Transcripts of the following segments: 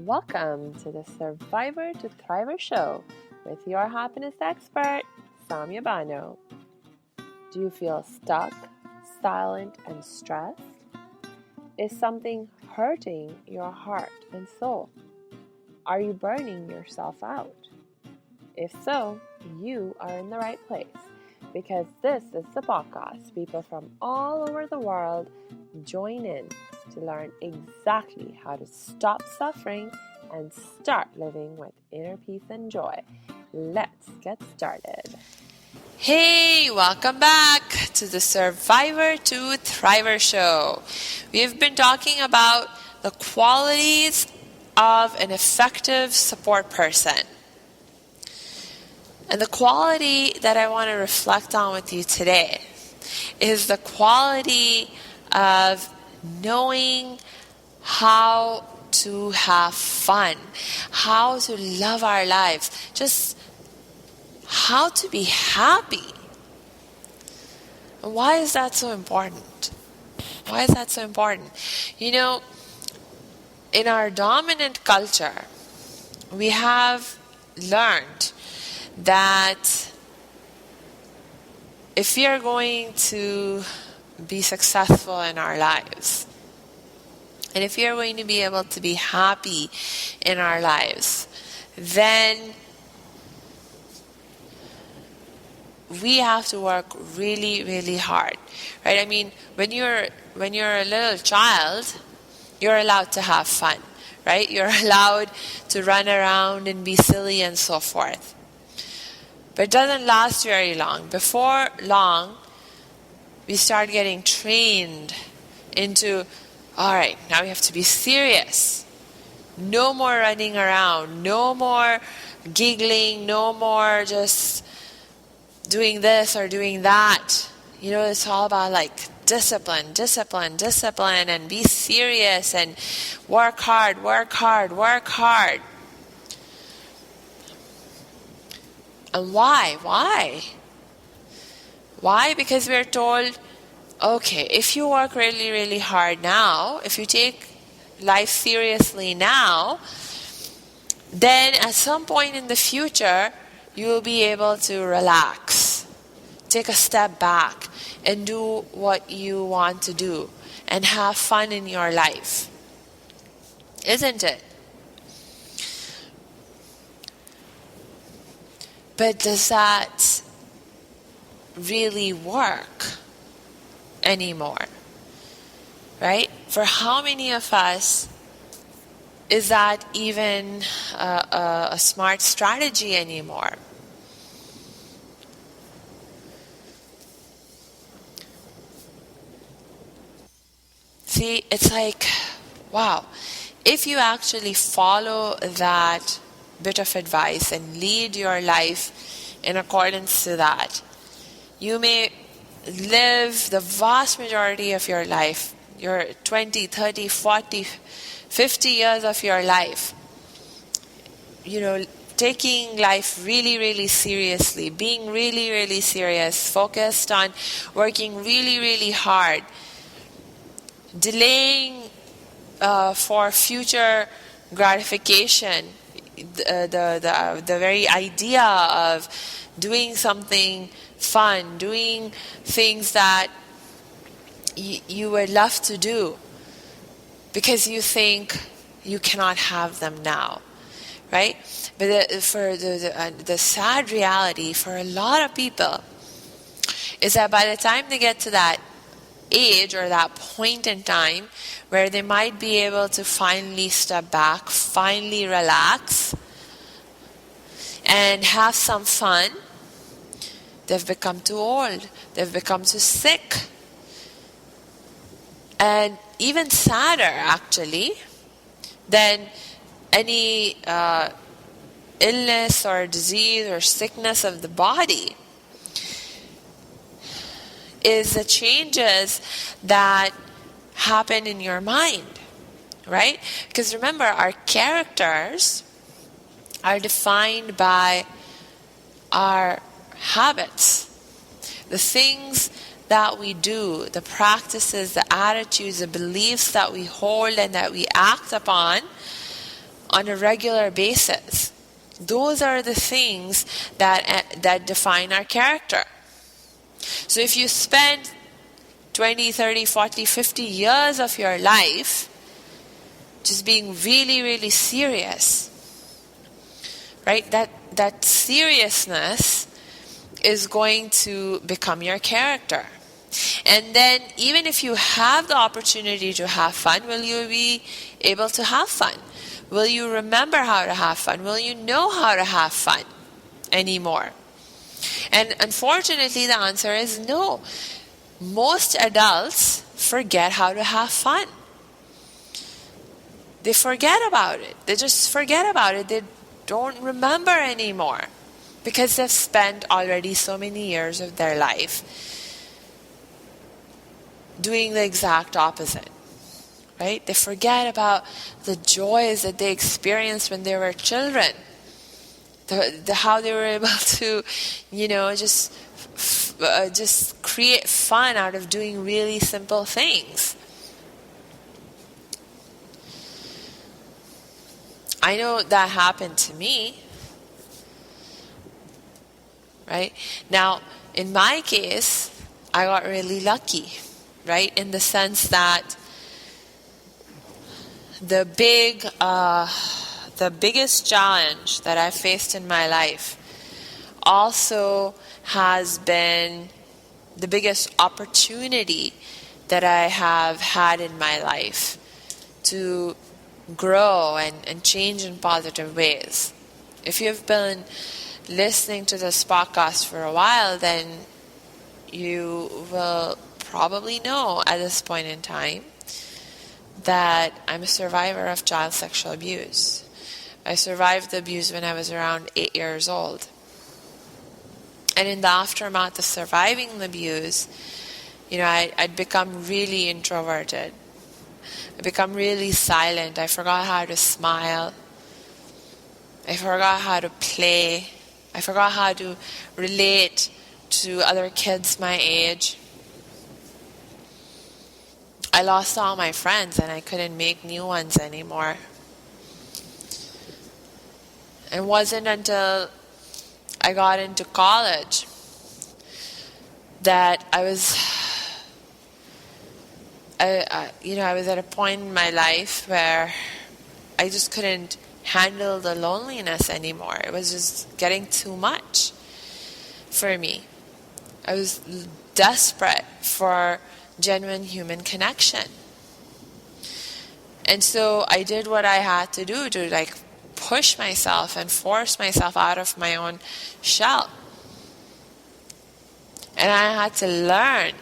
Welcome to the Survivor to Thriver show with your happiness expert, Samia Bano. Do you feel stuck, silent, and stressed? Is something hurting your heart and soul? Are you burning yourself out? If so, you are in the right place because this is the podcast people from all over the world join in to learn exactly how to stop suffering and start living with inner peace and joy. Let's get started. Hey, welcome back to the Survivor to Thriver show. We've been talking about the qualities of an effective support person. And the quality that I want to reflect on with you today is the quality of knowing how to have fun, how to love our lives, just how to be happy. And why is that so important? Why is that so important? You know, in our dominant culture, we have learned that if we are going to be successful in our lives, and if we are going to be able to be happy in our lives, then we have to work really, really hard, right? I mean, when you're a little child, you're allowed to have fun, right? You're allowed to run around and be silly and so forth. But it doesn't last very long. Before long, we start getting trained into, all right, now we have to be serious. No more running around. No more giggling. No more just doing this or doing that. You know, it's all about like discipline, and be serious and work hard. And why? Why? Because we're told, okay, if you work really, really hard now, if you take life seriously now, then at some point in the future, you will be able to relax, take a step back, and do what you want to do, and have fun in your life. Isn't it? But does that really work anymore? Right? For how many of us is that even a smart strategy anymore? See, it's like, wow, if you actually follow that bit of advice and lead your life in accordance to that, you may live the vast majority of your life, your 20, 30, 40, 50 years of your life, you know, taking life really, really seriously, being really, really serious, focused on working really, really hard, delaying for future gratification, the very idea of doing something fun, doing things that you would love to do because you think you cannot have them now, right? But for the sad reality for a lot of people is that by the time they get to that age or that point in time where they might be able to finally step back, finally relax, and have some fun, they've become too old, they've become too sick. And even sadder, actually, than any illness or disease or sickness of the body is the changes that happen in your mind, right? Because remember, our characters are defined by our habits, the things that we do, the practices, the attitudes, the beliefs that we hold and that we act upon on a regular basis. Those are the things that define our character. So if you spend 20, 30, 40, 50 years of your life just being really, really serious, right? That seriousness is going to become your character. And then even if you have the opportunity to have fun, will you be able to have fun? Will you remember how to have fun? Will you know how to have fun anymore? And unfortunately, the answer is no. Most adults forget how to have fun. They forget about it. They just forget about it. They don't remember anymore because they've spent already so many years of their life doing the exact opposite. Right? They forget about the joys that they experienced when they were children. How they were able to, just create fun out of doing really simple things. I know that happened to me. Right? Now, in my case, I got really lucky, right? In the sense that the biggest challenge that I faced in my life also has been the biggest opportunity that I have had in my life to grow and change in positive ways. If you've been listening to this podcast for a while, then you will probably know at this point in time that I'm a survivor of child sexual abuse. I survived the abuse when I was around 8 years old. And in the aftermath of surviving the abuse, I'd become really introverted. I become really silent. I forgot how to smile. I forgot how to play. I forgot how to relate to other kids my age. I lost all my friends and I couldn't make new ones anymore. It wasn't until I got into college that I was at a point in my life where I just couldn't handle the loneliness anymore. It was just getting too much for me. I was desperate for genuine human connection. And so I did what I had to do to push myself and force myself out of my own shell. And I had to learn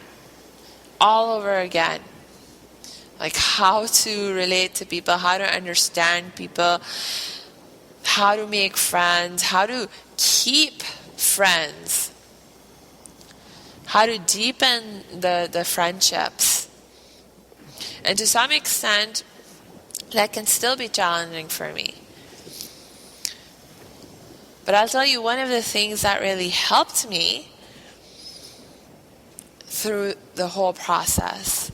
all over again, how to relate to people, how to understand people, how to make friends, how to keep friends, how to deepen the friendships. And to some extent, that can still be challenging for me. But I'll tell you, one of the things that really helped me through the whole process,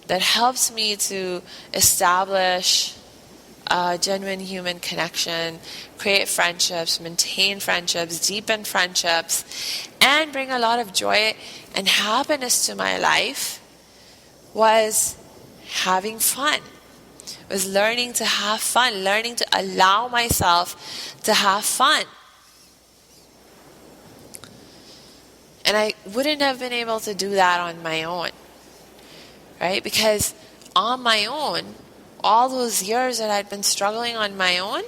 that helps me to establish a genuine human connection, create friendships, maintain friendships, deepen friendships, and bring a lot of joy and happiness to my life, was having fun. Was learning to have fun, learning to allow myself to have fun. And I wouldn't have been able to do that on my own, right? Because on my own, all those years that I'd been struggling on my own,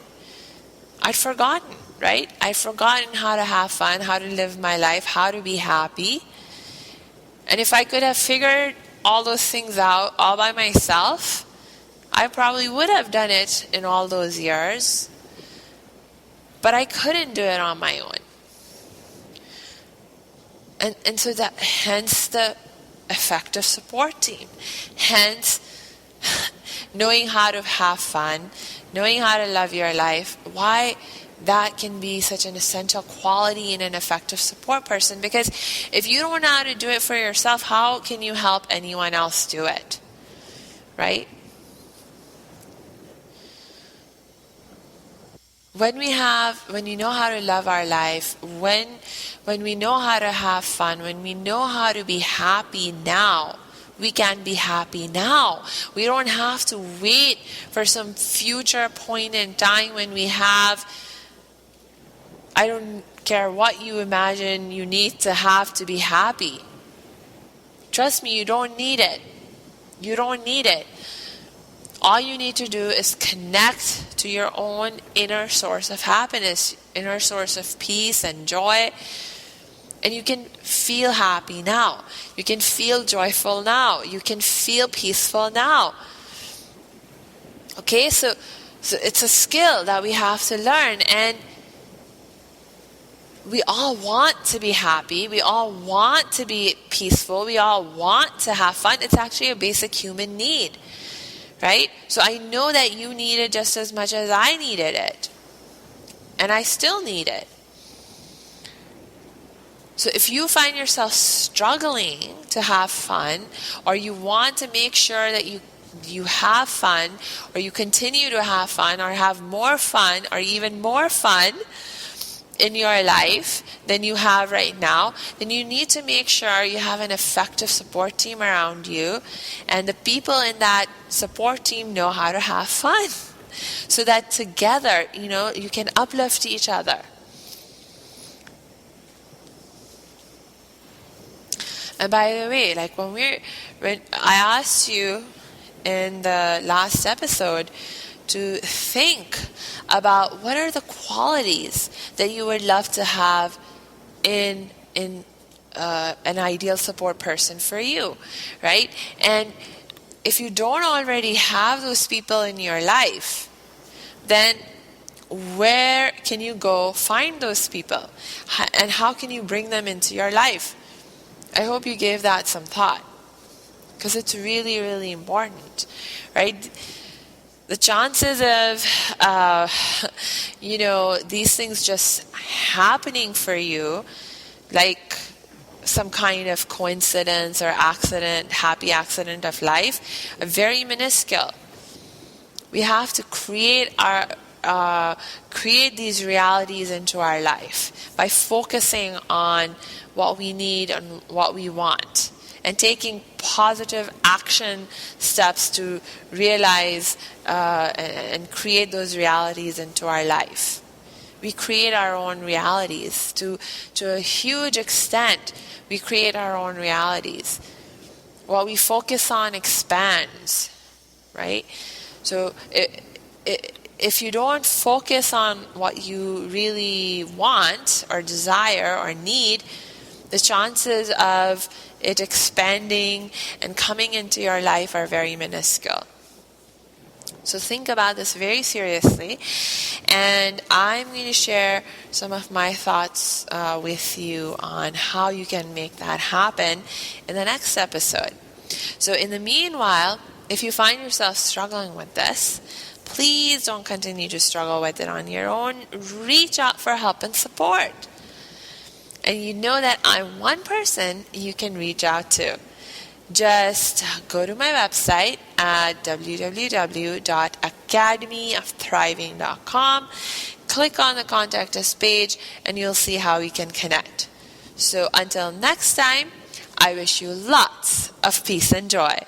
I'd forgotten, right? I'd forgotten how to have fun, how to live my life, how to be happy. And if I could have figured all those things out all by myself, I probably would have done it in all those years. But I couldn't do it on my own. And so that, hence the effective support team. Hence, knowing how to have fun, knowing how to love your life, why that can be such an essential quality in an effective support person. Because if you don't know how to do it for yourself, how can you help anyone else do it? Right? when we know how to love our life, when we know how to have fun, when we know how to be happy now, we can be happy now. We don't have to wait for some future point in time when we have, I don't care what you imagine you need to have to be happy. Trust me, you don't need it. You don't need it. All you need to do is connect to your own inner source of happiness, inner source of peace and joy. And you can feel happy now. You can feel joyful now. You can feel peaceful now. Okay, so it's a skill that we have to learn. And we all want to be happy. We all want to be peaceful. We all want to have fun. It's actually a basic human need, right? So I know that you need it just as much as I needed it. And I still need it. So if you find yourself struggling to have fun, or you want to make sure that you have fun, or you continue to have fun, or have more fun, or even more fun in your life than you have right now, then you need to make sure you have an effective support team around you, and the people in that support team know how to have fun, so that together, you can uplift each other. And by the way, like when I asked you in the last episode to think about what are the qualities that you would love to have in an ideal support person for you, right? And if you don't already have those people in your life, then where can you go find those people? And how can you bring them into your life? I hope you gave that some thought, because it's really, really important, right? The chances of, these things just happening for you, like some kind of coincidence or accident, happy accident of life, are very minuscule. We have to create these realities into our life by focusing on what we need and what we want, and taking positive action steps to realize and create those realities into our life. We create our own realities to a huge extent. We create our own realities. What we focus on expands, right? So if you don't focus on what you really want or desire or need, the chances of it expanding and coming into your life are very minuscule. So think about this very seriously, and I'm going to share some of my thoughts with you on how you can make that happen in the next episode. So in the meanwhile, if you find yourself struggling with this, please don't continue to struggle with it on your own. Reach out for help and support. And you know that I'm one person you can reach out to. Just go to my website at www.academyofthriving.com. Click on the Contact Us page and you'll see how we can connect. So until next time, I wish you lots of peace and joy.